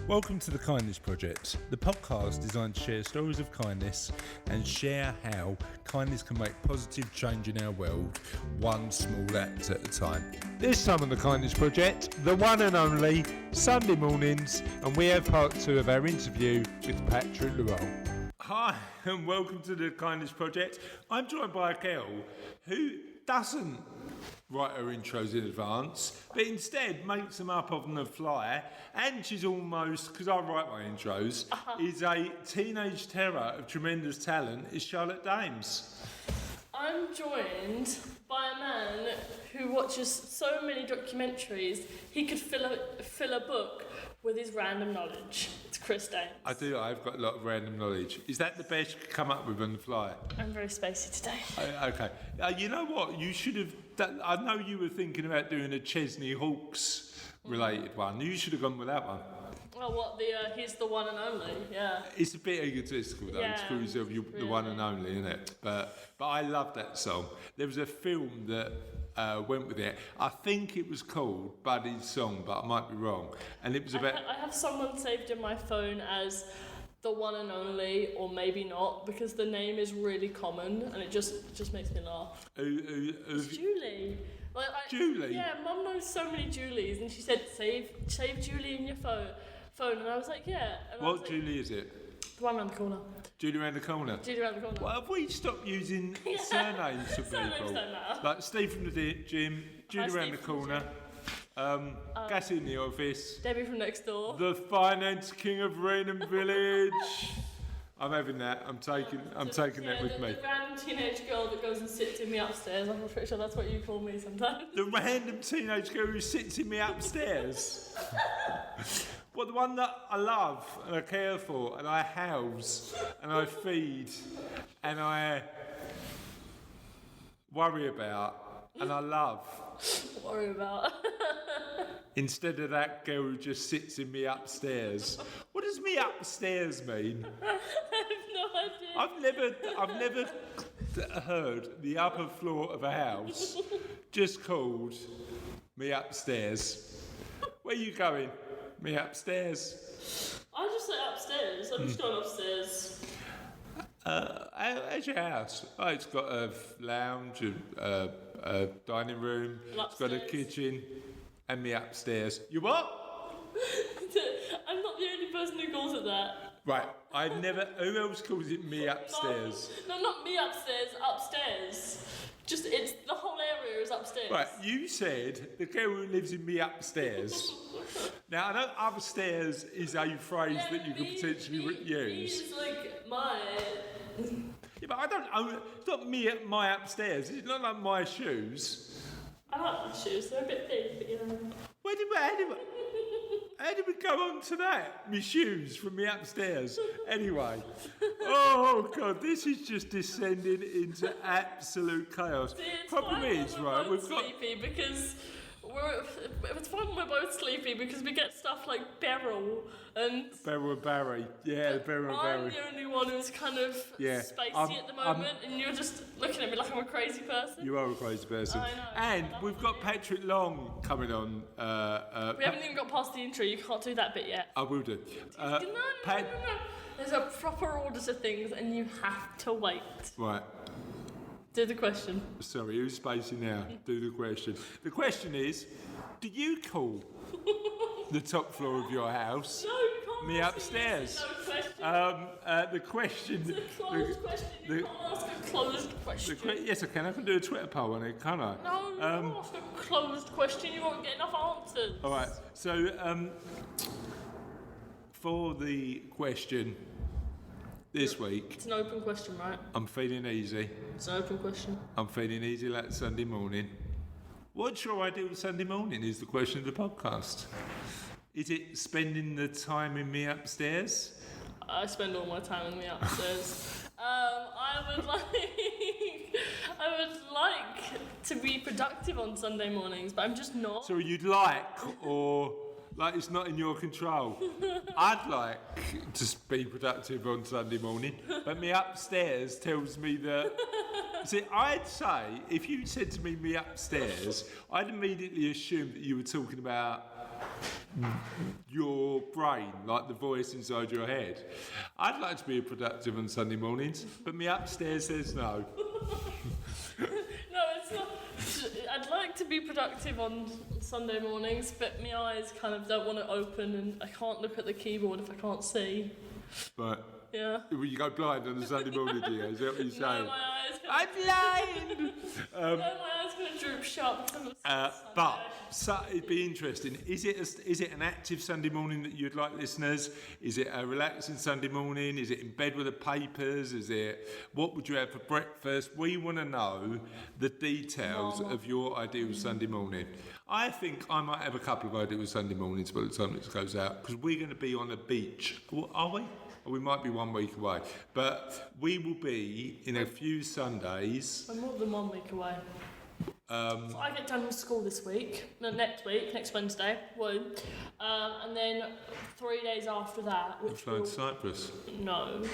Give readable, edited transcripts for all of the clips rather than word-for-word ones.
Welcome to the Kindness Project, the podcast designed to share stories of kindness and share how kindness can make positive change in our world, one small act at a time. This time on the Kindness Project, the one and only Sunday mornings, and we have part 2 of our interview with Patrick Luong. Hi, and welcome to the Kindness Project. I'm joined by a girl who doesn't write her intros in advance, but instead makes them up on the fly, and she's almost, because I write my intros, is a teenage terror of tremendous talent, is Charlotte Dames. I'm joined by a man who watches so many documentaries, he could fill a book with his random knowledge. It's Chris Dames. I do, I've got a lot of random knowledge. Is that the best you could come up with on the fly? I'm very spacey today. Okay. You know what? You should have done, I know you were thinking about doing a Chesney Hawkes related one. You should have gone with that one. Oh, what, he's the one and only, yeah. It's a bit egotistical though, yeah, to call yourself the one and only, isn't it? But I love that song. There was a film that went with it. I think it was called Buddy's Song, but I might be wrong. And it was about... I have someone saved in my phone as the one and only, or maybe not, because the name is really common and it just makes me laugh. It's Julie. Julie? Yeah, Mum knows so many Julies, and she said, save Julie in your phone. And I was like, yeah. And what Julie is it? The one around the corner. Julie around the corner? Julie around the corner. Well, have we stopped using surnames for people? Surnames don't matter. Like Steve from the gym, Julie around the corner, Gas in the office, Debbie from next door, the finance king of Raynham Village. I'm having that. I'm taking that with me. The random teenage girl that goes and sits in me upstairs. I'm pretty sure that's what you call me sometimes. The random teenage girl who sits in me upstairs. Well, the one that I love and I care for and I house and I feed and I worry about and I love. Worry about. Instead of that girl who just sits in me upstairs. What does me upstairs mean? I have no idea. I've never heard the upper floor of a house just called me upstairs. Where are you going? Me upstairs. I just say upstairs. I'm just going upstairs. How's your house? Oh, it's got a lounge, a dining room, it's got a kitchen, and me upstairs. You what? I'm not the only person who calls it that. Right, I've never. Who else calls it me upstairs? No, not me upstairs. Upstairs. Just it's the whole area is upstairs. Right, you said the girl who lives in me upstairs. Now I know upstairs is a phrase that you could potentially use. He's like my. Yeah, but I don't own. It's not me at my upstairs. It's not like my shoes. I like my shoes. They're a bit big, but you know. How did we go on to that? My shoes from me upstairs. Anyway. Oh, God, this is just descending into absolute chaos. See, Problem is, right, we've got... sleepy because it's fun when we're both sleepy because we get stuff like Beryl and... Beryl and Barry. Yeah, Beryl and Barry. I'm the only one who's kind of spacey at the moment, and you're just looking at me like I'm a crazy person. You are a crazy person. I know. And we've got Patrick Luong coming on. We haven't even got past the intro. You can't do that bit yet. I will do. No. There's a proper order to things, and you have to wait. Right. Do the question. Sorry, who's spacing now? Do the question. The question is, do you call the top floor of your house No, you can't me ask upstairs? A yes or no question. The question... It's a closed question. You can't ask a closed question. Yes, I can. I can do a Twitter poll on it, can't I? No, you can't ask a closed question. You won't get enough answers. All right. So, for the question this week... It's an open question, right? I'm feeling easy. It's an open question. I'm feeling easy like Sunday morning. What's your ideal Sunday morning is the question of the podcast. Is it spending the time in me upstairs? I spend all my time in the upstairs. I would like to be productive on Sunday mornings, but I'm just not. So you'd like, or like it's not in your control? I'd like to be productive on Sunday morning, but me upstairs tells me that... See, I'd say, if you said to me upstairs, I'd immediately assume that you were talking about your brain, like the voice inside your head. I'd like to be productive on Sunday mornings, but me upstairs says no. No, it's not. I'd like to be productive on Sunday mornings, but my eyes kind of don't want to open, and I can't look at the keyboard if I can't see. But Yeah. well, you go blind on a Sunday morning, do you? Is that what you're saying? No, my eyes. I'm blind. No, my eyes gonna droop shut because I'm But so it'd be interesting. Is it an active Sunday morning that you'd like, listeners? Is it a relaxing Sunday morning? Is it in bed with the papers? What would you have for breakfast? We want to know the details of your ideal Sunday morning. I think I might have a couple of ideal Sunday mornings by the time this goes out, because we're going to be on a beach. Are we? Or we might be 1 week away. But we will be in a few Sundays. I'm more than 1 week away. So I get done with school this week, no, next Wednesday, and then 3 days after that, which Flying to Cyprus. No.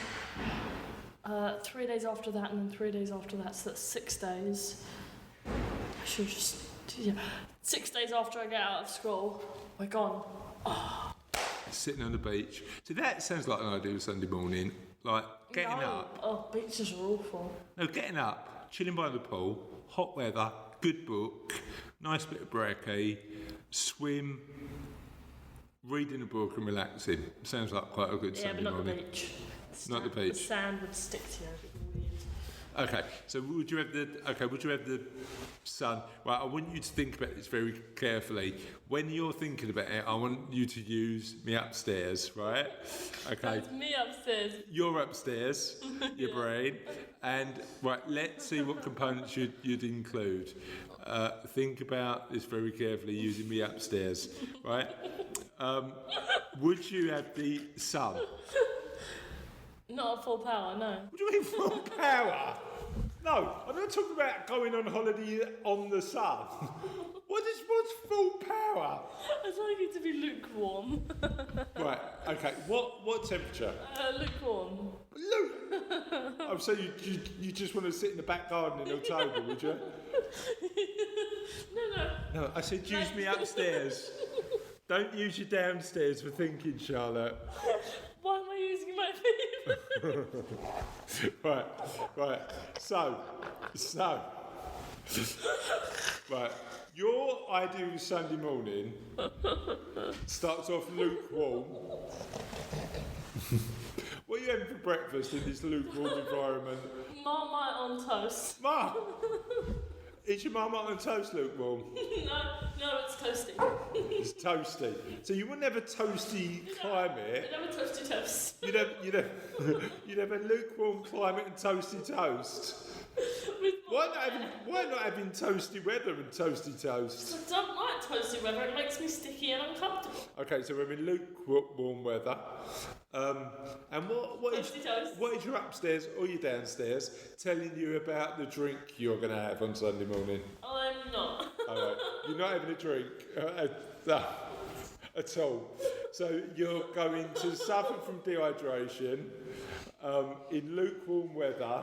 3 days after that, and then 3 days after that, so that's 6 days. I should just, 6 days after I get out of school, we're gone. Oh. Sitting on the beach. So that sounds like an ideal Sunday morning. Like getting up. Oh, beaches are awful. No, getting up, chilling by the pool, hot weather, good book, nice bit of brekkie, swim, reading a book and relaxing. Sounds like quite a good Sunday morning. Yeah, but not the beach. Not the beach. The sand would stick to you. Okay, so would you have the sun? Right, I want you to think about this very carefully. When you're thinking about it, I want you to use me upstairs, right? Okay. That's me upstairs. You're upstairs, your brain, and right. Let's see what components you'd include. Think about this very carefully, using me upstairs, right? Would you have the sun? Not at full power, no. What do you mean full power? No, I'm not talking about going on holiday on the sun. What's full power? I'd like it to be lukewarm. Right, okay. What temperature? Lukewarm. Oh, so you just want to sit in the back garden in October, would you? No. No, I said use me upstairs. Don't use your downstairs for thinking, Charlotte. Why am I using my feet? Right. So, right. Your ideal Sunday morning starts off lukewarm. What are you having for breakfast in this lukewarm environment? Marmite on toast. Ma! Is your marmite on toast lukewarm? No, it's toasty. It's toasty. So you wouldn't have a toasty climate. I'd have a toasty toast. You'd have a lukewarm climate and toasty toast. Why not having toasty weather and toasty toast? I don't like toasty weather. It makes me sticky and uncomfortable. Okay, so we're in lukewarm weather. And what is your upstairs or your downstairs telling you about the drink you're going to have on Sunday morning? I'm not. All right, you're not having a drink at all. So you're going to suffer from dehydration in lukewarm weather,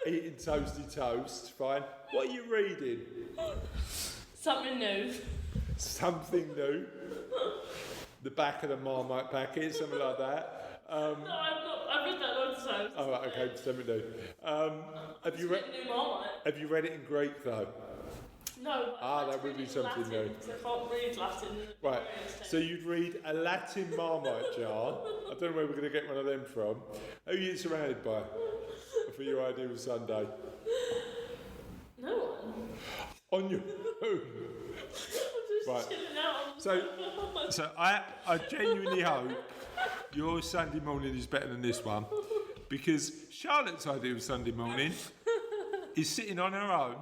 eating toasty toast. Fine. What are you reading? Something new. Something new. The back of the Marmite packet, something like that. No, I'm not. I've read that loads of times. Oh, right, okay, something new. Have you read it in Greek though? No. That would be something Latin, new. because I can't read Latin. Right, so you'd read a Latin Marmite jar. I don't know where we're going to get one of them from. Who are you surrounded by for your ideal Sunday? No one. On your own. I'm just Right. chilling out. So I genuinely hope your Sunday morning is better than this one, because Charlotte's ideal Sunday morning is sitting on her own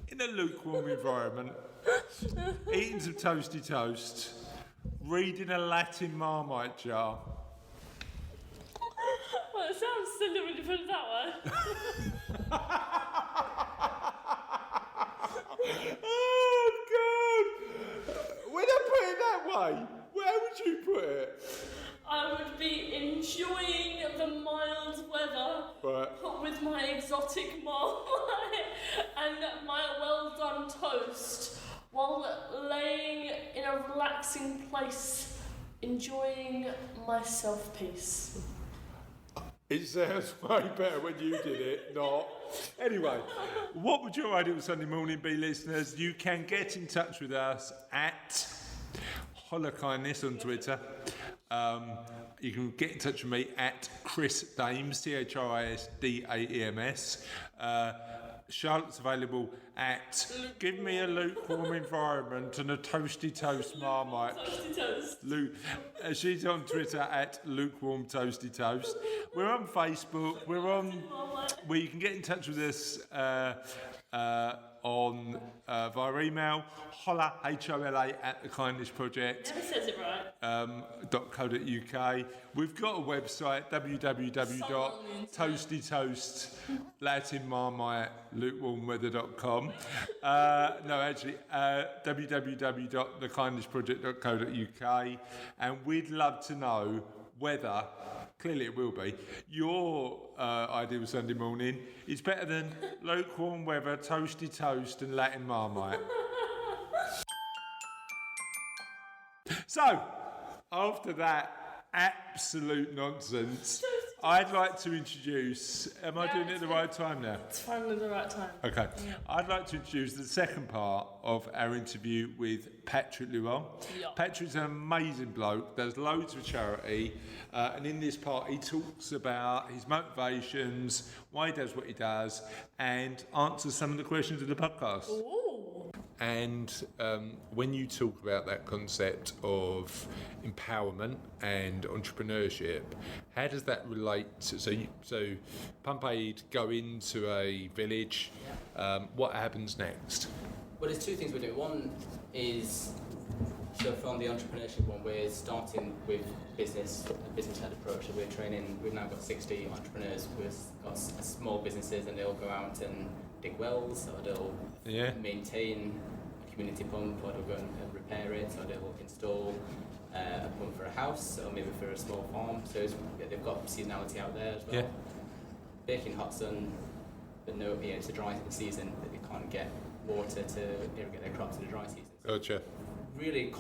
in a lukewarm environment, eating some toasty toast, reading a Latin Marmite jar. Well, it sounds silly when you put it that way. Oh God! When I put it that way, where would you put it? I would be enjoying the mild weather with my exotic marmite and my well-done toast while laying in a relaxing place, enjoying my self-peace. It sounds way better when you did it, not. Anyway, what would your ideal Sunday morning be, listeners? You can get in touch with us at Holokindness on Twitter. You can get in touch with me at Chris Dames, CHRISDAEMS. Charlotte's available at Give Me a Lukewarm Environment and a Toasty Toast Marmite. Toasty toast. She's on Twitter at Lukewarm Toasty Toast. We're on Facebook. We're on. Where you can get in touch with us on via email, holla, HOLA, at the Kindness Project. Never says it right. .co.uk. We've got a website, www.toastytoast.latinmarmite.lukewarmweather.com. No, actually, www.thekindnessproject.co.uk. And we'd love to know whether, clearly it will be, your ideal Sunday morning is better than lukewarm weather, toasty toast and Latin Marmite. So, after that absolute nonsense, I'd like to introduce, am I doing it at the right time now? It's finally the right time. Okay. Yeah. I'd like to introduce the second part of our interview with Patrick Luong. Yeah. Patrick's an amazing bloke, does loads of charity, and in this part he talks about his motivations, why he does what he does, and answers some of the questions of the podcast. Ooh. And when you talk about that concept of empowerment and entrepreneurship, how does that relate to, so Pump Aid go into a village, what happens next? Well, there's two things we're doing. One is, so from the entrepreneurship one, we're starting with a business-led approach. So we're training, we've now got 60 entrepreneurs who've got small businesses, and they'll go out and dig wells, or they'll maintain a community pump, or they'll go and repair it, or they'll install a pump for a house, or maybe for a small farm. So they've got seasonality out there as well. Yeah. Baking hot sun, but no, it's a dry season that they can't get water to irrigate their crops in the dry season. So Gotcha. really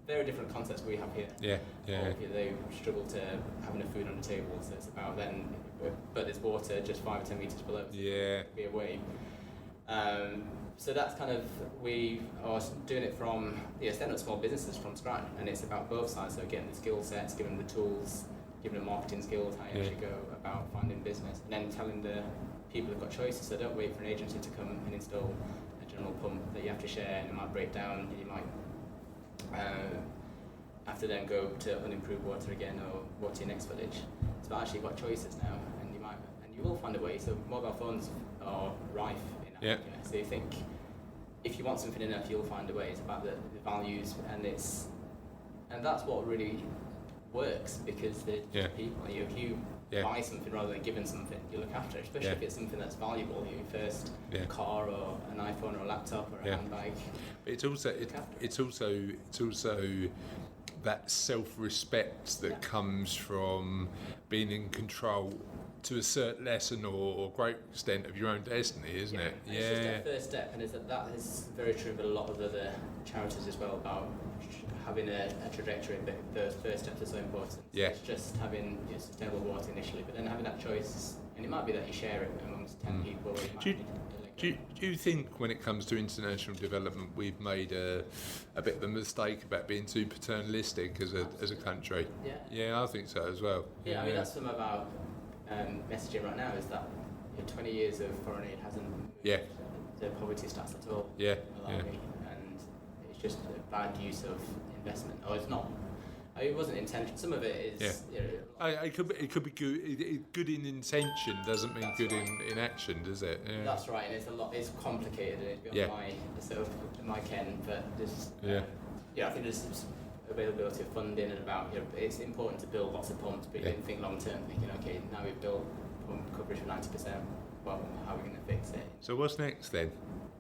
very different concepts we have here. Yeah. They struggle to have enough food on the table, so it's about then, but there's water just 5 or 10 metres below, so be away. So that's kind of, we are doing it from, setting up small businesses from scratch, and it's about both sides. So again, the skill sets, giving them the tools, giving them marketing skills, how you actually go about finding business, and then telling the people who've got choices. So don't wait for an agency to come and install a general pump that you have to share, and it might break down, you might have to then go to unimproved water again, or go to your next village. So actually you've got choices now, and you will find a way. So mobile phones are rife in Africa. So you think, if you want something enough, you'll find a way. It's about the values, and that's what really works, because the people, if you buy something rather than giving something, you look after it, especially if it's something that's valuable, your first car or an iPhone or a laptop or a handbag. It's also that self-respect that comes from being in control to a certain lesson or great extent of your own destiny, isn't it? And it's just that first step, and that is very true with a lot of other charities as well, about having a trajectory, but those first steps are so important. So it's just having sustainable water initially, but then having that choice, and it might be that you share it amongst 10 people. Do you think when it comes to international development we've made a bit of a mistake about being too paternalistic as a country? Yeah, I think so as well. I mean, that's some of our messaging right now, is that 20 years of foreign aid hasn't moved the poverty stats at all. And it's just a bad use of investment. Or it's not. It wasn't intentional. Some of it is. It could be good. Good in intention doesn't mean good in action, does it? Yeah. That's right, and it's complicated, and it's beyond my ken. But there's I think there's availability of funding, and about it's important to build lots of pumps, but you didn't think long term, thinking, okay, now we've built pump coverage for 90%. Well, how are we going to fix it? So what's next then?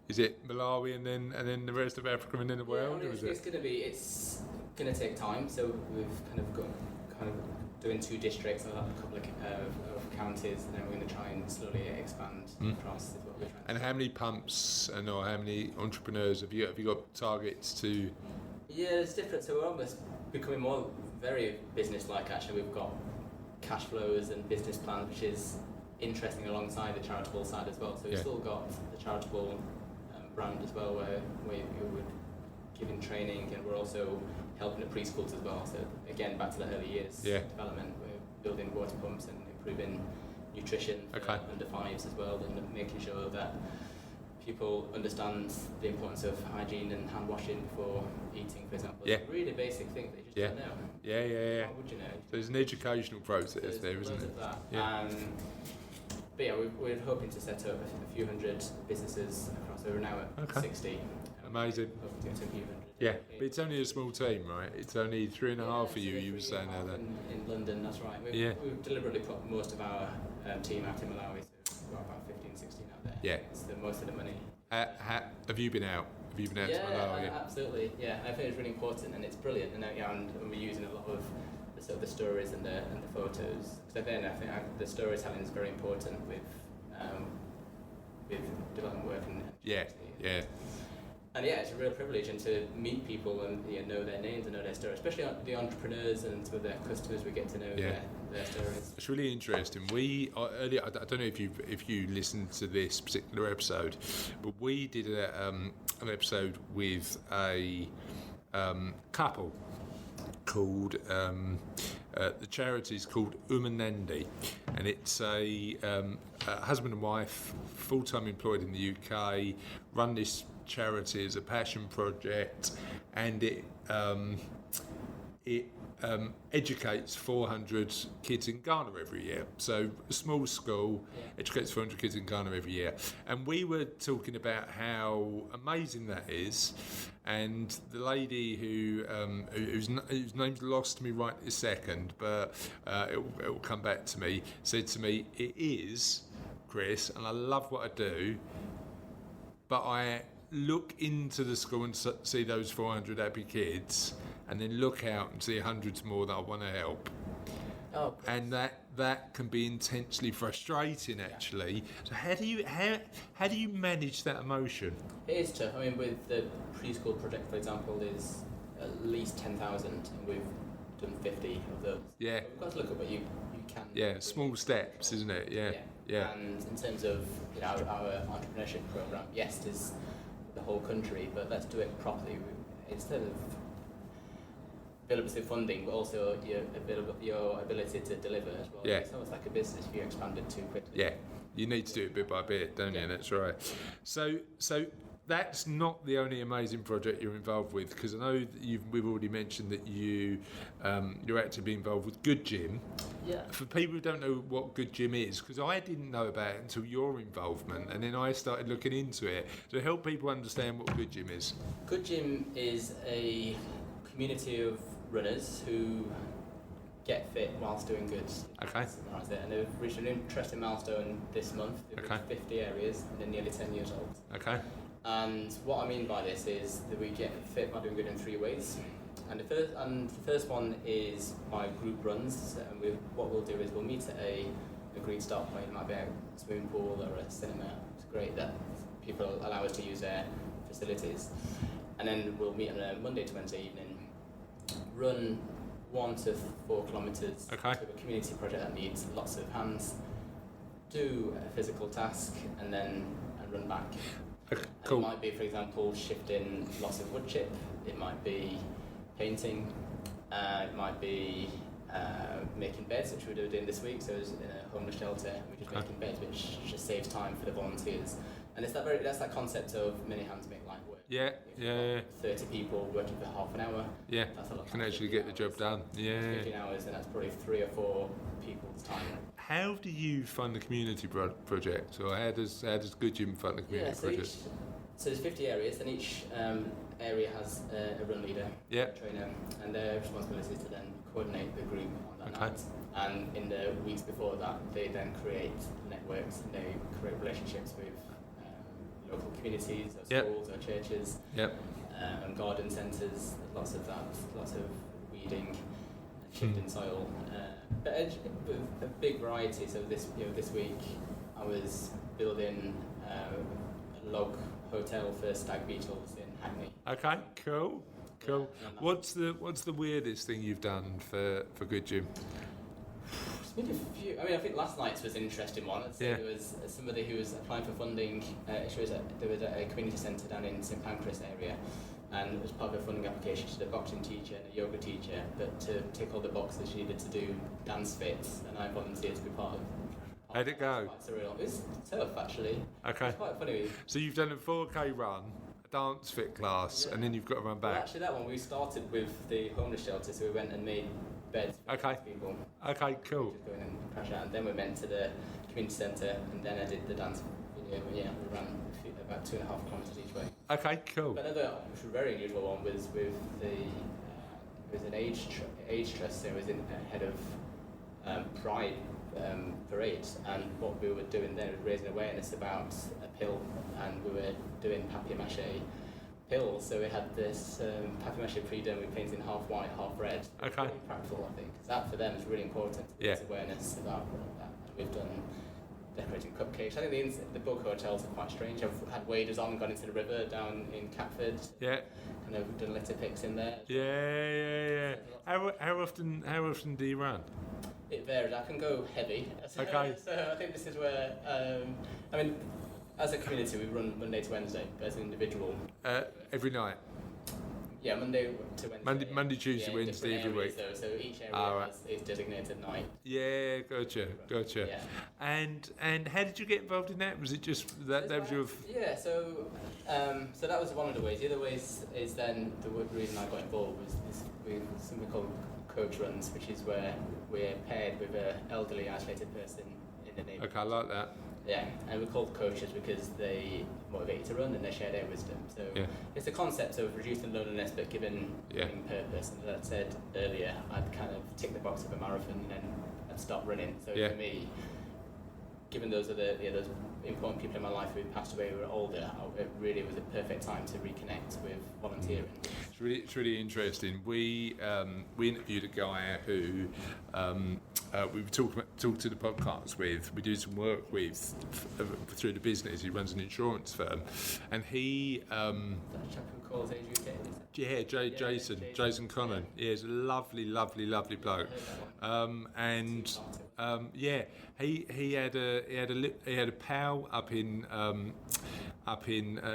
Is it Malawi and then the rest of Africa and then the world? It's going to take time. So we've kind of doing 2 districts and a couple of counties, and then we're going to try and slowly expand across. Is what we're trying and how many pumps and or how many entrepreneurs have you got targets to Yeah, it's different. So we're almost becoming more very business-like. Actually, we've got cash flows and business plans, which is interesting alongside the charitable side as well. So we've still got the charitable brand as well, where we're giving training, and we're also helping the preschools as well. So again, back to the early years development, we're building water pumps and improving nutrition for under fives as well, and making sure that people understand the importance of hygiene and hand washing before eating, for example. Yeah. Really basic things that you just don't know. Yeah. How would you know? So there's an educational process there, isn't it? Of that. Yeah. But yeah, we're hoping to set up a few hundred businesses across. So we're now at 60. Amazing. Hoping to get to a few hundred. Yeah, but it's only a small team, right? It's only 3.5 for you were saying there. In London, that's right. We've deliberately put most of our team out in Malawi, so we've got about 15, 16 out there. Yeah. It's most of the money. Have you been out? Have you been out to Malawi? Absolutely. Yeah, I think it's really important, and it's brilliant. And we're using a lot of the stories and the photos. So then I think the storytelling is very important with development work and yeah. And yeah, it's a real privilege, and to meet people and know their names and know their stories, especially the entrepreneurs and some of their customers. We get to know their stories. It's really interesting. We earlier, I don't know if you listened to this particular episode, but we did an episode with a couple called the charity is called Umanandi, and it's a husband and wife, full-time employed in the UK, run this charity as a passion project, and it educates 400 kids in Ghana every year. So a small school educates 400 kids in Ghana every year. And we were talking about how amazing that is. And the lady whose name's lost me right this second, but it will come back to me, said to me, "It is, Chris, and I love what I do, but I look into the school and see those 400 happy kids, and then look out and see hundreds more that I want to help." Oh, and that can be intensely frustrating, actually. So how do you manage that emotion? It is tough. I mean, with the preschool project, for example, is at least 10,000, and we've done 50 of those. Yeah. But we've got to look at what you can. Yeah, small steps, isn't it? Yeah. And in terms of our entrepreneurship program, yes, there's the whole country, but let's do it properly. Instead of availability of funding, but also your ability to deliver as well. Yeah. It's almost like a business if you expand it too quickly. Yeah, you need to do it bit by bit, don't you? That's right. So that's not the only amazing project you're involved with, because I know that we've already mentioned that you're actively involved with Good Gym. Yeah. For people who don't know what Good Gym is, because I didn't know about it until your involvement, and then I started looking into it. So help people understand what Good Gym is. Good Gym is a community of runners who get fit whilst doing good. Okay. And they've reached an interesting milestone this month. They've reached 50 areas, and they're nearly 10 years old. Okay. And what I mean by this is that we get fit by doing good in 3 ways. And the first one is by group runs. And what we'll do is we'll meet at a agreed start point. It might be a swimming pool or a cinema. It's great that people allow us to use their facilities. And then we'll meet on a Monday to Wednesday evening, run 1 to 4 kilometres to a community project that needs lots of hands, do a physical task, and run back. Cool. It might be, for example, shifting lots of wood chip. It might be painting. It might be making beds, which we're doing this week. So it's in a homeless shelter, we're just making beds, which just saves time for the volunteers. And it's that's that concept of many hands make light work. Yeah. 30 people working for half an hour. Yeah. That's a lot. Can actually get the job done. Yeah. 15 hours, and that's probably 3 or 4 people's time. How do you fund the community project, or how does Good Gym fund the community project? So there's 50 areas, and each area has a run leader, a trainer, and their responsibility is to then coordinate the group on that night. And in the weeks before that, they then create networks, and they create relationships with local communities, or schools, or churches, and garden centres. Lots of that, lots of weeding, shifting soil, but a big variety. So this week I was building a log hotel for stag beetles in Hackney. Okay, cool. Cool. Yeah, and What's the weirdest thing you've done for Good Gym? It's been a few. I mean, I think last night's was an interesting one. I'd say Yeah. there was somebody who was applying for funding. There was at a community centre down in St Pancras area, and it was part of a funding application. She had a boxing teacher and a yoga teacher, but to tick all the boxes, she needed to do dance fits, and I volunteered to be part of. How'd it go? Quite surreal. It was tough, actually. Okay. It's quite funny. So you've done a 4K run, a dance fit class, and then you've got to run Well, back. actually, that one we started with the homeless shelter, so we went and made beds for Okay. people. Okay, cool. Just go in and crash out, and then we went to the community centre, and then I did the dance video. Yeah, we ran about 2.5 kilometres each way. Okay, cool. But another very unusual one was with the it was an age trust. So it was in ahead of Pride parades, and what we were doing there was raising awareness about a pill, and we were doing papier-mâché pills. So we had this papier-mâché pre-done with painting half white, half red. Okay. Really practical, I think, 'cause that for them is really important. Yeah. Raise awareness about that. We've done decorating cupcakes. I think the bug hotels are quite strange. I've had waders on, gone into the river down in Catford. Yeah. And I've done litter picks in there. Yeah. How often do you run? It varies. I can go heavy. Okay. So I think this is where, I mean, as a community, we run Monday to Wednesday, but as an individual. Every night. Yeah, Monday to Wednesday. Monday, Tuesday, yeah, Wednesday, every areas, week. So each area Right. is designated night. Yeah, gotcha. Yeah. And how did you get involved in that? Was it just that was your? Yeah, so that was one of the ways. The other ways is then the reason I got involved was with something called coach runs, which is where we're paired with an elderly isolated person in the neighbourhood. Okay, I like that. Yeah, and we're called coaches because they motivate you to run and they share their wisdom. So Yeah. it's a concept of reducing loneliness but giving purpose. And as I said earlier, I'd kind of tick the box of a marathon and then I'd stop running. So Yeah. for me, given those are those important people in my life who passed away who were older, it really was a perfect time to reconnect with volunteering. It's really interesting. We interviewed a guy who we were talking to the podcast with. We do some work with through the business. He runs an insurance firm, and he. Is that a chap who calls Age UK? Yeah, Jason Connon. Yeah, he's a lovely bloke. He had a pal up in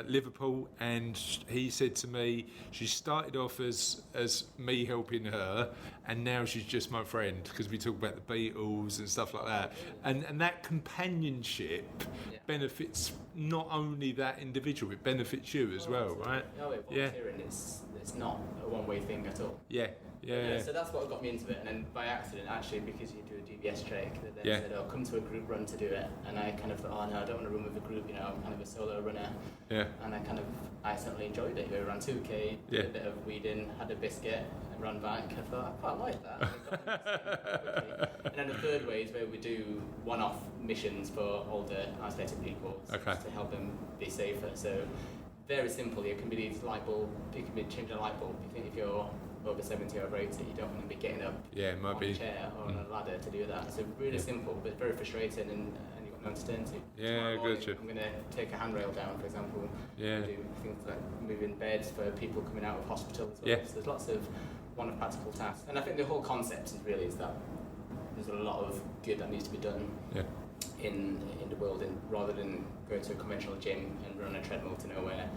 Liverpool, and he said to me, she started off as me helping her, and now she's just my friend because we talk about the Beatles and stuff like that, and that companionship benefits not only that individual, it benefits you as well, right? Volunteering, it's not a one-way thing at all. Yeah. So that's what got me into it, and then by accident, actually, because you do a DBS check, they then said, come to a group run to do it, and I kind of thought, oh no, I don't want to run with a group, I'm kind of a solo runner, and I certainly enjoyed it. We ran 2K, did a bit of weeding, had a biscuit, and ran back. I thought, I quite like that. And then the third way is where we do one-off missions for older isolated people to help them be safer. So very simple. It can be these light bulb, it can be changing a light bulb. You think if you're over 70 or over 80, you don't want to be getting up on a chair or on a ladder to do that. So really simple, but very frustrating, and you've got no one to turn to. Yeah, gotcha. I'm going to take a handrail down, for example. Yeah. Do things like moving beds for people coming out of hospital as well. Yeah. So there's lots of one-off practical tasks. And I think the whole concept is that there's a lot of good that needs to be done in the world, rather than going to a conventional gym and run a treadmill to nowhere,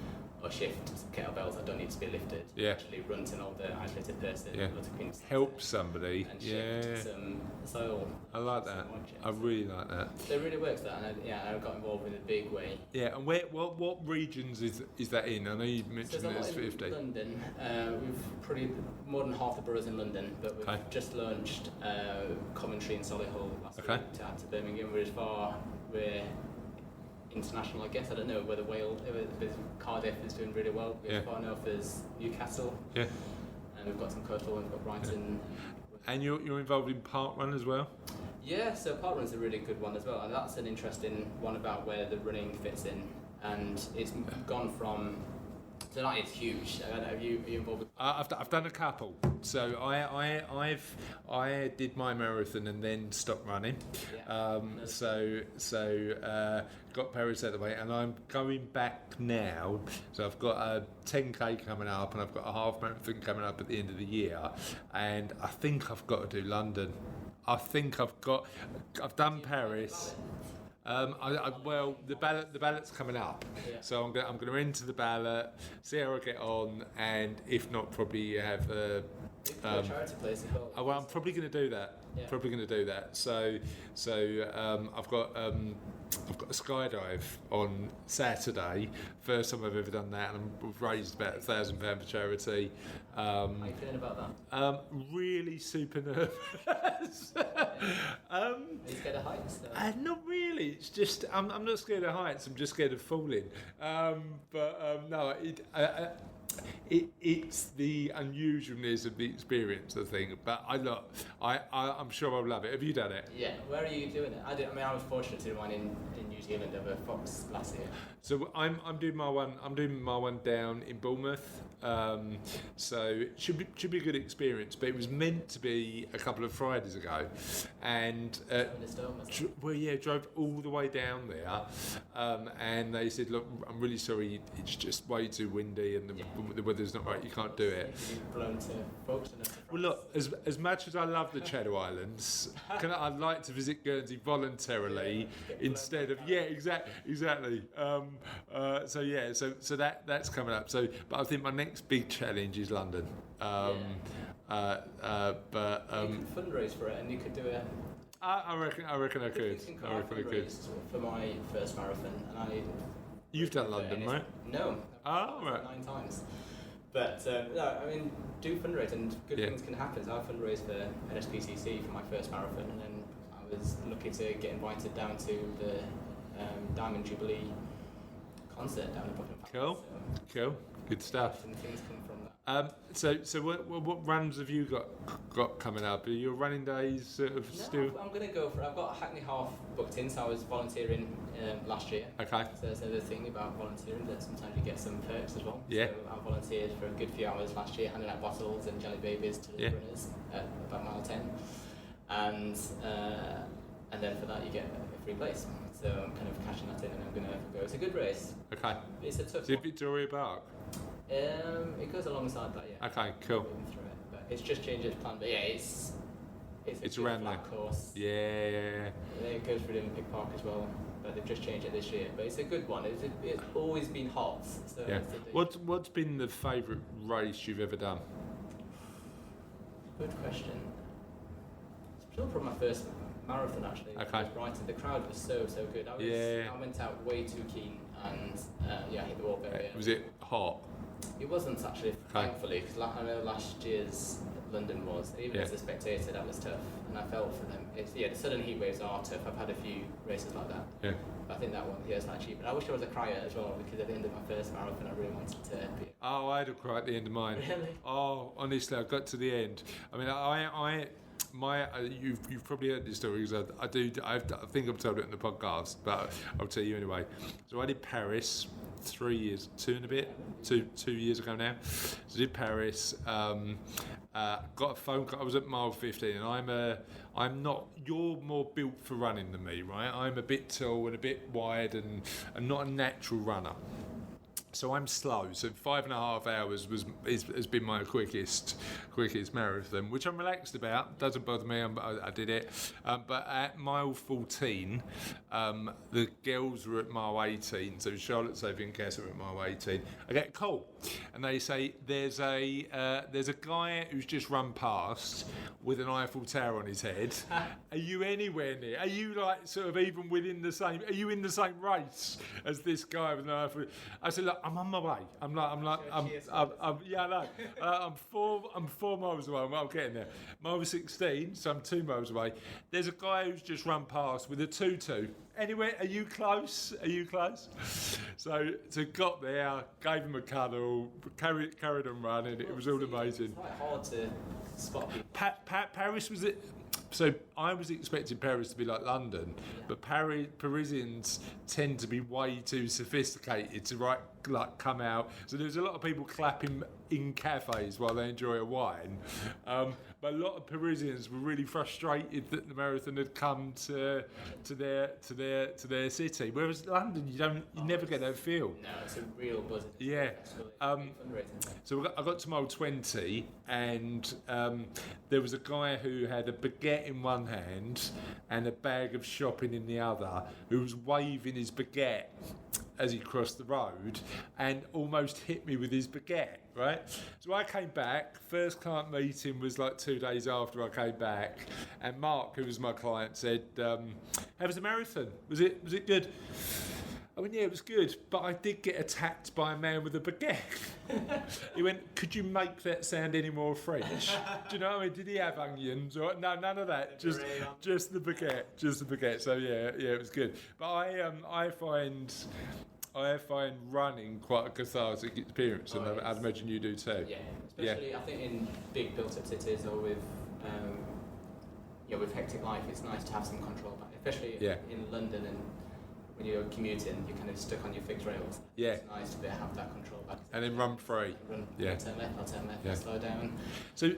or shift kettlebells that don't need to be lifted. Actually run to an older isolated person. Help somebody. And shift some soil. I like that. I really like that. So it really works that, and I got involved in a big way. Yeah, and what regions is that in? I know you mentioned there's 50. London. We've probably more than half the boroughs in London, but we've just launched Coventry and Solihull last week to add to Birmingham. We're international, I guess. I don't know whether Cardiff is doing really well. As far enough as Newcastle. Yeah. And we've got some coastal ones, we've got Brighton. And you're involved in Park Run as well? Yeah, so Park Run's a really good one as well, and that's an interesting one about where the running fits in. And it's gone from Tonight is huge. Are you involved with? I've done a couple. So I did my marathon and then stopped running. Yeah. Got Paris out of the way, and I'm going back now. So I've got a 10k coming up, and I've got a half marathon coming up at the end of the year, and I think I've got to do London. I've done Paris. Well, the ballot's coming up, so I'm going to enter the ballot, see how I get on, and if not, probably have a charity place as well. well, I'm probably going to do that. Yeah. Probably going to do that. So I've got a skydive on Saturday. First time I've ever done that, and we've raised about £1,000 for charity. How are you feeling about that? Really super nervous. Are you scared of heights? Not really. It's just I'm not scared of heights. I'm just scared of falling. No, it's the unusualness of the experience, I think. But I'm sure I'll love it. Have you done it? Yeah. Where are you doing it? I was fortunate to do one in New Zealand over Fox last year. So I'm doing my one. I'm doing my one down in Bournemouth. So it should be a good experience. But it was meant to be a couple of Fridays ago, and drove all the way down there. And they said, "Look, I'm really sorry. It's just way too windy, and the weather's not right. You can't do it." Blown to Folkestone. Well, look, as much as I love the Channel Islands, I'd like to visit Guernsey voluntarily instead of exactly. So that's coming up. So, but I think my next big challenge is London. You could fundraise for it, and you could do it. I reckon I could. For my first marathon, and You've done London, right? No. Oh, right. 9 times. But no, I mean, do fundraise, and good things can happen. So I fundraised for NSPCC for my first marathon, and then I was lucky to get invited down to the Diamond Jubilee concert down in Buckingham Palace. Cool, good stuff. And things come from that. So what runs have you got coming up? Are your running days sort of still? I'm going to go for. I've got a Hackney Half booked in, so I was volunteering last year. Okay. So there's another thing about volunteering, that sometimes you get some perks as well. Yeah. So I volunteered for a good few hours last year, handing out bottles and jelly babies to the runners at about mile 10, and then for that you get a free place. So I'm kind of cashing that in, and I'm going to go. It's a good race. Okay. It's a tough Is it one. Victoria Park? It goes alongside that, yeah. Okay, cool. Moving through it, but it's just changed its plan. But yeah, it's a around flat there. course. Yeah. It goes through the Olympic Park as well, but they've just changed it this year. But it's a good one. It's always been hot. So Yeah. What's been the favourite race you've ever done? Good question. It's still probably my first marathon actually. Okay. It was Brighton. The crowd was so good. I went out way too keen, and I hit the wall very early. Was it hot? It wasn't actually, thankfully, because I know last year's London was, even as a spectator, that was tough, and I felt for them. The sudden heat waves are tough. I've had a few races like that. Yeah. But I think that one, it's not cheap. And I wish I was a crier as well, because at the end of my first marathon, I really wanted to be. Oh, I had a cry at the end of mine. Really? Oh, honestly, I got to the end. I mean, you've probably heard this story, because I think I've told it in the podcast, but I'll tell you anyway. So I did Paris 2 years ago now. So I did Paris. Got a phone call. I was at mile 15, and you're more built for running than me, right? I'm a bit tall and a bit wide, and I'm not a natural runner. So I'm slow. So 5.5 hours has been my quickest marathon, which I'm relaxed about. Doesn't bother me. I did it. But at mile 14, the girls were at mile 18. So Charlotte, Sophie, and Cass were at mile 18. I get a call, and they say there's a guy who's just run past with an Eiffel Tower on his head. Are you anywhere near? Are you like sort of even within the same? Are you in the same race as this guy with an Eiffel? I said, look, I'm on my way. I'm 4 miles away. I'm getting there. Mile 16, so I'm 2 miles away. There's a guy who's just run past with a tutu. Anyway, are you close? So got there, gave him a cuddle, carried on running. It was all amazing. It's quite hard to spot people. Paris was it? So I was expecting Paris to be like London, but Parisians tend to be way too sophisticated to come out. So there's a lot of people clapping in cafes while they enjoy a wine, but a lot of Parisians were really frustrated that the marathon had come to their city. Whereas London, you never get that feel. No, it's a real buzz. Yeah. So I got to mile 20, and there was a guy who had a baguette in one hand and a bag of shopping in the other, who was waving his baguette as he crossed the road and almost hit me with his baguette, right? So I came back. First client meeting was like 2 days after I came back, and Mark, who was my client, said, how was the marathon? Was it good? I went, yeah, it was good, but I did get attacked by a man with a baguette. He went, could you make that sound any more French? Do you know what I mean? Did he have onions? Or, no, none of that. Just the baguette. So yeah, it was good. But I find running quite a cathartic experience, and I'd imagine you do too. Yeah, especially I think in big built-up cities or with hectic life, it's nice to have some control back, especially in London and. When you're commuting, you're kind of stuck on your fixed rails. Yeah. It's nice to have that control back. And then run free. I'll turn left, slow down. So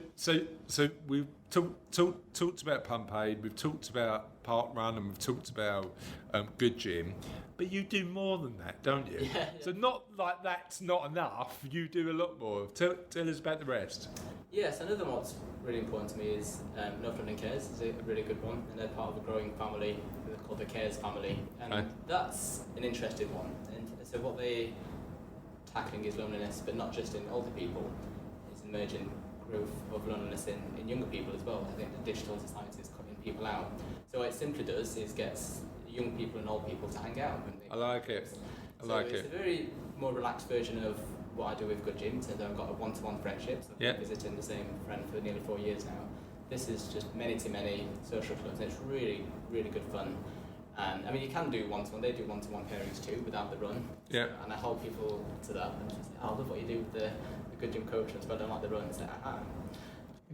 we've talked about Pump Aid, we've talked about Park Run, and we've talked about Good Gym, but you do more than that, don't you? Yeah. So not like that's not enough, you do a lot more. Tell us about the rest. Yes, another one that's really important to me is North London Cares is a really good one, and they're part of a growing family called the Cares family, and that's an interesting one. And so what they're tackling is loneliness, but not just in older people. It's emerging growth of loneliness in younger people as well. I think the digital society is cutting people out. So what it simply does is gets young people and old people to hang out. I like it. It's a very more relaxed version of what I do with Good Gym. So I've got a one-to-one friendship. So I've been visiting the same friend for nearly 4 years now. This is just many social clubs, and it's really, really good fun. And I mean, you can do one-to-one. They do one-to-one pairings too without the run. Yeah. And I hold people to that. And just, I love what you do with the Good Gym coaches, but I don't like the run. It's like,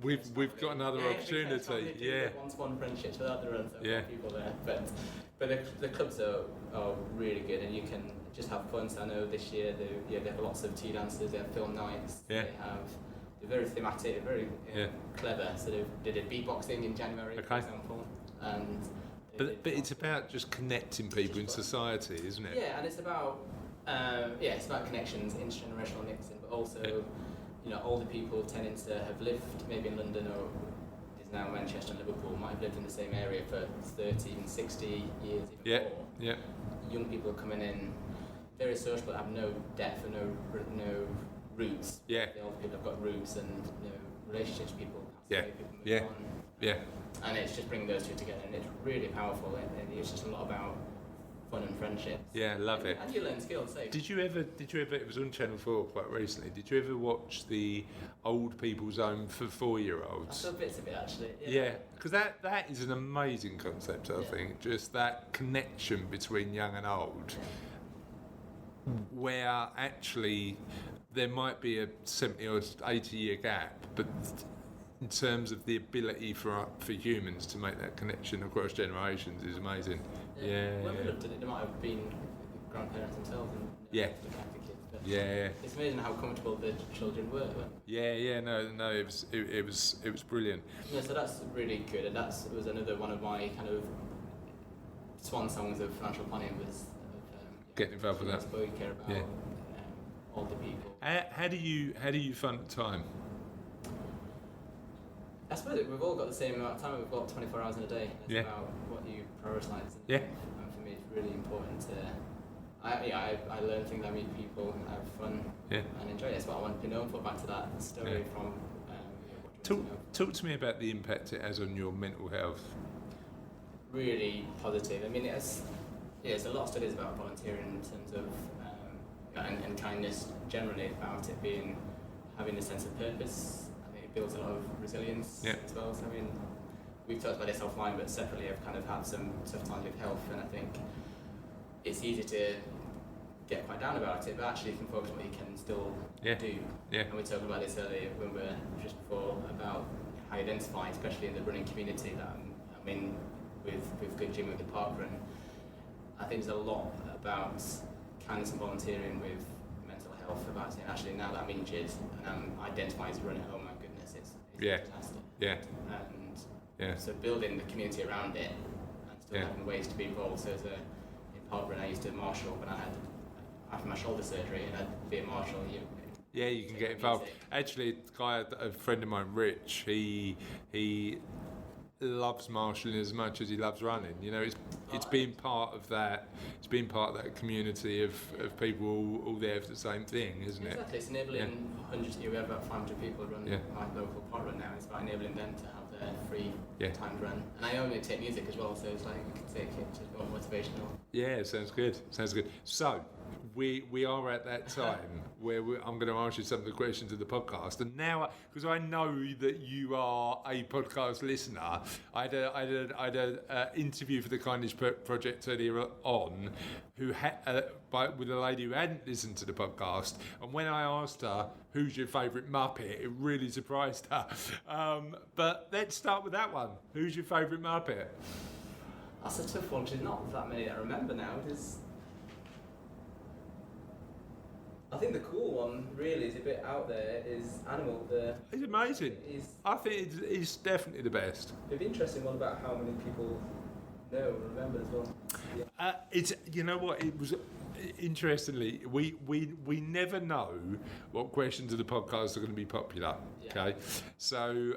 We've got another opportunity. Yeah. One-to-one friendships without the run. So I've got people there, but the clubs are really good, and you can just have fun. So I know this year they have lots of tea dancers. They have film nights. Yeah. They're very thematic, very clever. So they did beatboxing in January, for example, and. But it's about just connecting people in society, isn't it? Yeah, and it's about connections, intergenerational mixing, but also older people tending to have lived maybe in London or is now Manchester and Liverpool, might have lived in the same area for 30 and 60 years, even more. Yeah. Young people are coming in, very social, but have no depth and no roots. Yeah. The older people have got roots and relationships. People have to people move on. Yeah. And it's just bringing those two together, and it's really powerful. And it's just a lot about fun and friendship. Yeah, love it. And you learn skills. So. Did you ever? It was on Channel 4 quite recently. Did you ever watch the Old People's Home for 4-year-olds? I saw bits of it actually. Yeah, because that is an amazing concept. I think just that connection between young and old, where actually there might be a 70 or 80 year gap, but in terms of the ability for humans to make that connection across generations is amazing. When we looked at it, there might have been grandparents themselves and looked after kids. But it's amazing how comfortable the children were. No, it was brilliant. Yeah, so that's really good, and it was another one of my kind of swan songs of financial planning was getting involved with that. You care about older people. How do you fund time? I suppose we've all got the same amount of time. We've got 24 hours in a day. It's about what you prioritise. And for me, it's really important to. I learn things. I meet people, have fun, and enjoy it. That's what I want to be known for. Back to that story from. Talk to me about the impact it has on your mental health. Really positive. I mean, there's a lot of studies about volunteering in terms of and kindness generally, about it having a sense of purpose. It builds a lot of resilience as well. So I mean, we've talked about this offline, but separately I've kind of had some tough times with health, and I think it's easy to get quite down about it, but actually you can focus on what you can still do. Yeah. And we talked about this earlier when we were just before about how you identify, especially in the running community, that I'm I mean, with Good Gym, with the park run, I think there's a lot about kindness and volunteering with mental health, about saying, actually, now that I'm injured and I'm identifying as a runner, oh my goodness, it's fantastic. Yeah. And so building the community around it and still having ways to be involved. So in park run, I used to marshal when I had after my shoulder surgery, and I'd be a marshal. You can get involved. Actually, a friend of mine, Rich, he loves marshalling as much as he loves running. You know, it's been part of that. It's been part of that community of people all there for the same thing, isn't it? Exactly. It's enabling hundreds. We have about 500 people run my local park run now. It's about enabling them to have their free timed run. And I only take music as well, so it's like I can take it to more motivational. Yeah, sounds good. So, we are at that time where I'm going to ask you some of the questions of the podcast, and now because I know that you are a podcast listener, I had a interview for the Kindness Project earlier on, with a lady who hadn't listened to the podcast, and when I asked her who's your favourite Muppet, it really surprised her. But let's start with that one. Who's your favourite Muppet? That's a tough one. There's not that many that I remember now. I think the cool one really is a bit out there is Animal. He's amazing. I think it's definitely the best. It'd be interesting one about how many people know and remember as well. Yeah. It's, you know what, it was interestingly, we never know what questions of the podcast are going to be popular. Okay, so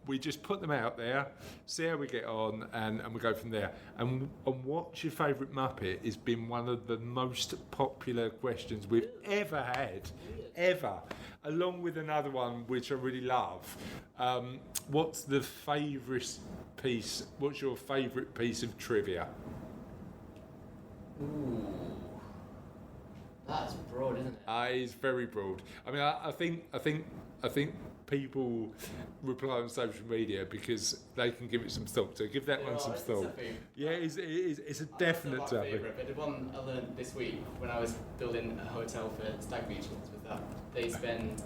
we just put them out there, see how we get on, and we go from there. And what's your favourite Muppet has been one of the most popular questions we've ever had, ever, along with another one which I really love. What's your favourite piece of trivia? Ooh. That's broad, isn't it? It's very broad. I mean, I think people reply on social media because they can give it some thought. So give that one some thought. Yeah, it's a definite topic. But the one I learned this week when I was building a hotel for stag beach was that they spend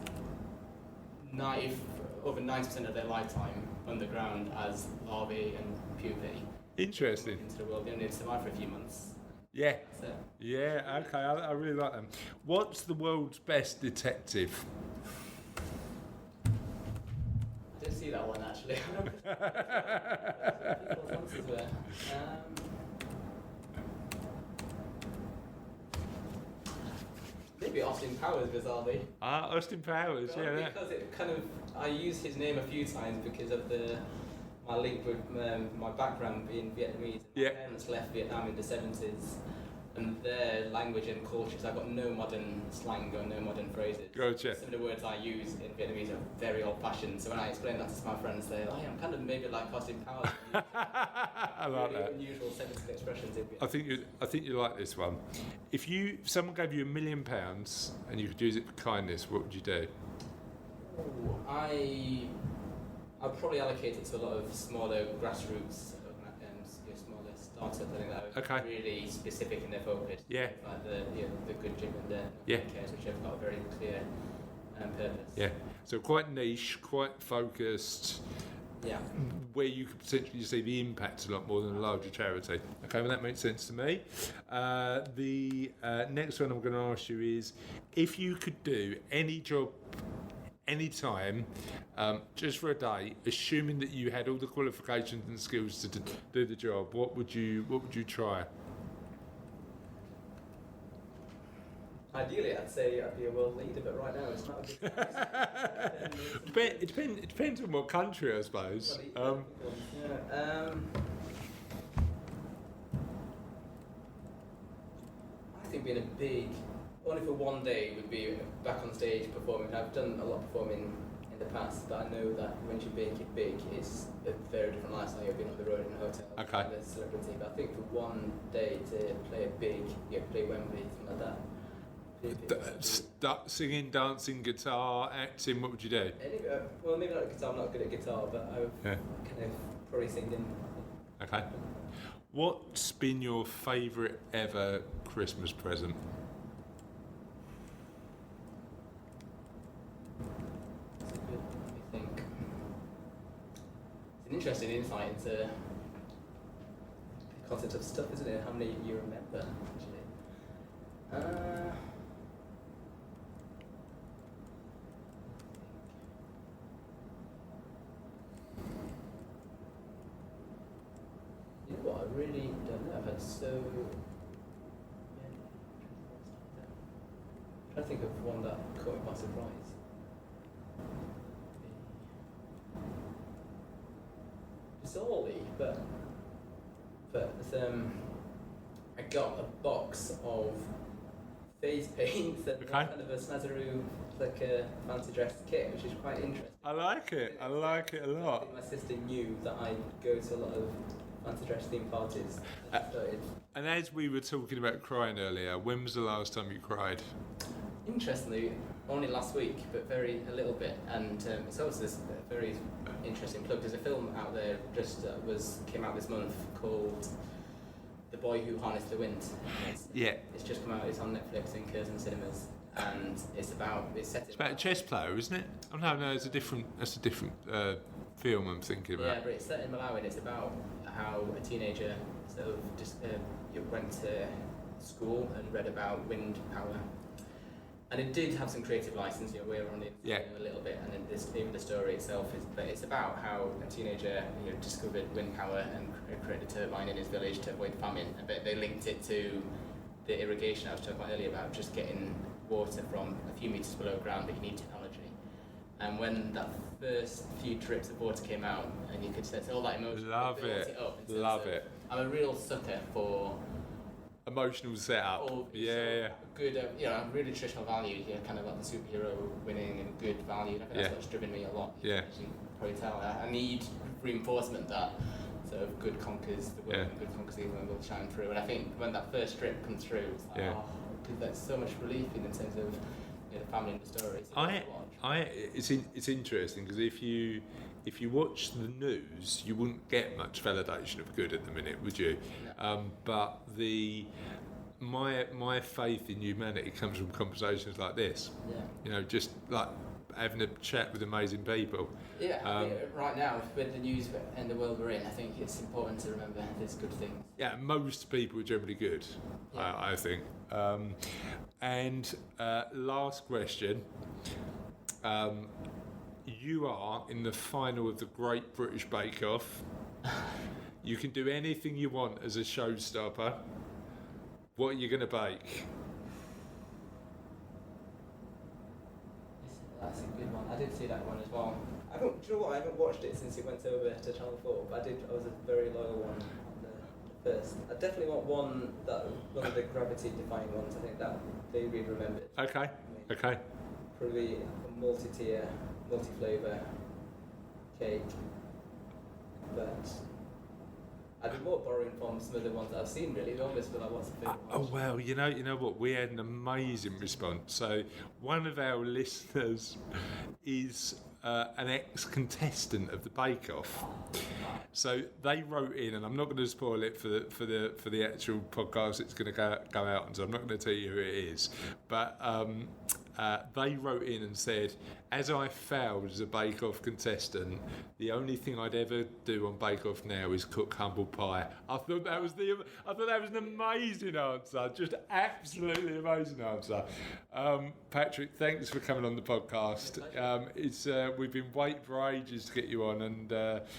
over 90% of their lifetime underground as larvae and pupae. Interesting. Into the world, they only survive for a few months. Yeah. Yeah, okay, I really like them. What's the world's best detective? I didn't see that one actually. People's answers were. Maybe Austin Powers, bizarrely. Austin Powers, yeah. Because I use his name a few times because of my link with my background being Vietnamese. My parents left Vietnam in the 70s, and their language and cultures, I've got no modern slang or no modern phrases. Gotcha. Some of the words I use in Vietnamese are very old-fashioned, so when I explain that to my friends, they're like, I'm kind of maybe like Austin Powers. I like that. Unusual 70s expressions in Vietnam. I think you like this one. If someone gave you £1 million and you could use it for kindness, what would you do? I'd probably allocate it to a lot of smaller grassroots, smaller startups. I think that are really specific in their focus. Yeah. Like the Good Gym and the cares, which have got a very clear purpose. Yeah. So quite niche, quite focused. Yeah. Where you could potentially see the impact a lot more than a larger charity. Okay, well that makes sense to me. The next one I'm going to ask you is, if you could do any job, anytime, just for a day, assuming that you had all the qualifications and skills to do the job, what would you try? Ideally, I'd say I'd be a world leader, but right now it's not a good It depends on what country, I suppose. I think being only for one day would be back on stage performing. I've done a lot of performing in the past, but I know that when you make it big, it's a very different lifestyle. You've been on the road in a hotel, as a celebrity. But I think for one day to play play Wembley, something like that. Singing, dancing, guitar, acting, what would you do? Well, maybe not guitar, I'm not good at guitar, but I would kind of probably singing. Okay. What's been your favourite ever Christmas present? That's a good, I think. It's an interesting insight into concept of stuff, isn't it? How many you remember, actually. You know what? I really don't know. I've had so many. I'm trying to think of one that caught me by surprise. Bizarrely, but I got a box of face paints and kind of a snazaroo, like a fancy dress kit, which is quite interesting. I like it. I like it a lot. I think my sister knew that I go to a lot of fancy dress themed parties. And as we were talking about crying earlier, when was the last time you cried? Interestingly, only last week, but a little bit. And it's also this very interesting plug. There's a film out there came out this month called The Boy Who Harnessed the Wind. It's just come out. It's on Netflix in Curzon cinemas, and it's about a chess player, isn't it? Oh no, it's a different. That's a different film I'm thinking about. Yeah, but it's set in Malawi, and it's about how a teenager sort of just went to school and read about wind power. And it did have some creative license, we're on it a little bit, and then even the story itself it's about how a teenager discovered wind power and created a turbine in his village to avoid famine. But they linked it to the irrigation I was talking about earlier, about just getting water from a few metres below ground, but you need technology. And when that first few drips of water came out, and you could sense all that emotion, love it. I'm a real sucker for emotional setup. Good, really traditional values, kind of like the superhero winning and good value. I think that's what's driven me a lot. Yeah. As you can probably tell, I need reinforcement that sort of good conquers the world and good conquers the evil and will shine through. And I think when that first drip comes through, it's like, because there's so much relief in terms of the family and the stories. It's interesting because if you watch the news, you wouldn't get much validation of good at the minute, would you? No. But my faith in humanity comes from conversations like this. Yeah. Just like having a chat with amazing people. Yeah. I think right now, with the news and the world we're in, I think it's important to remember there's good things. Yeah. Most people are generally good. Yeah. I think. And last question. You are in the final of the Great British Bake Off. You can do anything you want as a showstopper. What are you going to bake? That's a good one. I did see that one as well. Do you know what? I haven't watched it since it went over to Channel 4, but I was a very loyal one on the first. I definitely want one of the gravity-defying ones. I think that they really remembered. Okay. Probably a multi-tier, multi-flavour cake, but I'd be more borrowing from some of the ones that I've seen, really. They almost feel like, what's the favourite one? Oh, well, you know what? We had an amazing response. So one of our listeners is an ex-contestant of the Bake Off. So they wrote in, and I'm not going to spoil it for the actual podcast it's going to go out, and so I'm not going to tell you who it is. But they wrote in and said, as I failed as a Bake Off contestant, the only thing I'd ever do on Bake Off now is cook humble pie. I thought that was an amazing answer, just absolutely amazing answer. Patrick, thanks for coming on the podcast. We've been waiting for ages to get you on, and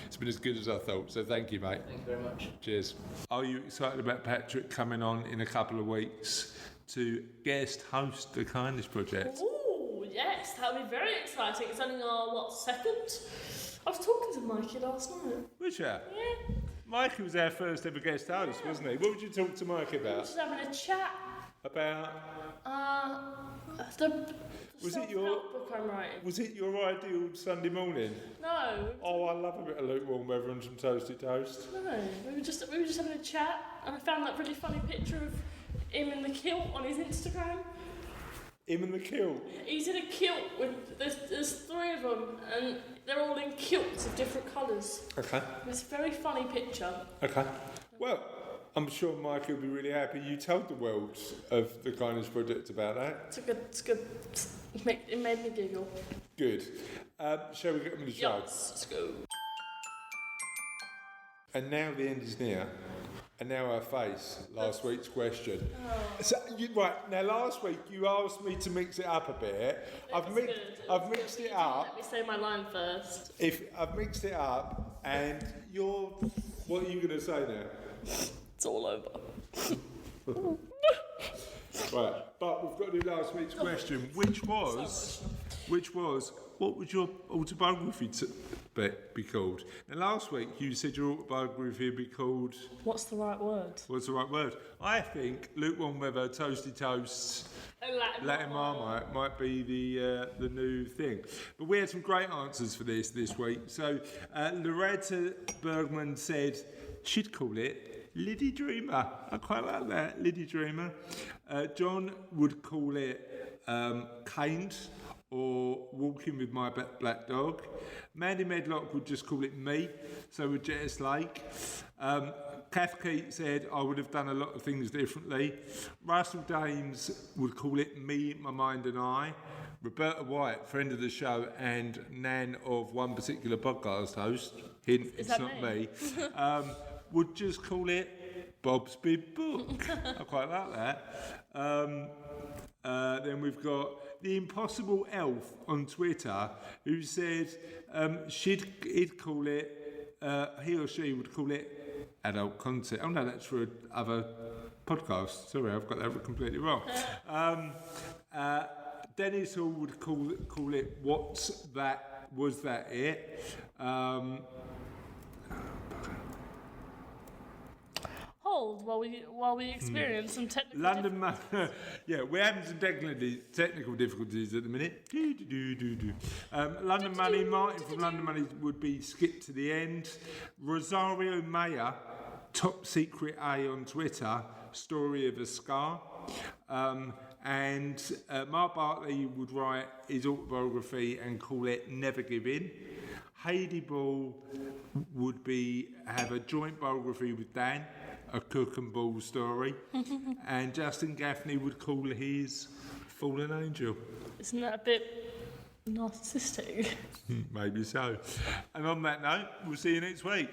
it's been as good as I thought. So thank you, mate. Thank you very much. Cheers. Are you excited about Patrick coming on in a couple of weeks to guest host the Kindness Project? Ooh, yes, that'll be very exciting. It's only our, second? I was talking to Mikey last night. Was you? Yeah. Mikey was our first ever guest host, wasn't he? What would you talk to Mikey about? We were just having a chat. About? Was it your book I'm writing? Was it your ideal Sunday morning? No. Oh, I love a bit of lukewarm weather and some toasted toast. No, we were just having a chat, and I found that really funny picture of him in the kilt on his Instagram. Him in the kilt? He's in a kilt with there's three of them, and they're all in kilts of different colours. Okay. It's a very funny picture. Okay. Well, I'm sure Mike will be really happy you told the world of the Kindness Project about that. It's good. It made me giggle. Good. Shall we get on with the show? Yes, let's go. And now the end is near. and now her face. Last week's question. So, right, now last week you asked me to mix it up a bit. I've mixed it up. Let me say my line first. I've mixed it up, and what are you going to say now? It's all over. Right, but we've got to do last week's question, which was, what would your autobiography be called? Now, last week you said your autobiography would be called... What's the right word? What's the right word? I think lukewarm weather, toasty toasts, Latin Marmite might be the new thing. But we had some great answers for this week. So Loretta Bergman said she'd call it Liddy Dreamer. I quite like that, Liddy Dreamer. John would call it Caned or Walking with My Black Dog. Mandy Medlock would just call it Me, so would Jess Lake. Kath Keat said, I would have done a lot of things differently. Russell Dames would call it Me, My Mind and I. Roberta White, friend of the show and nan of one particular podcast host, hint, it's not me, would just call it Bob's Big Book. I quite like that. Then we've got the Impossible Elf on Twitter, who said he'd call it, he or she would call it adult content. Oh no, that's for other podcasts. Sorry, I've got that completely wrong. Dennis Hall would call it What's That? Was That It? Hold while we experience some technical difficulties. Yeah, we're having some technical difficulties at the minute. London Money, Martin from London Money would be skipped to the end. Rosario Mayer, Top Secret A on Twitter, Story of a Scar. And Mark Bartley would write his autobiography and call it Never Give In. Heidi Ball would have a joint biography with Dan, a cook and ball story. And Justin Gaffney would call his Fallen Angel. Isn't that a bit narcissistic? Maybe so. And on that note, we'll see you next week.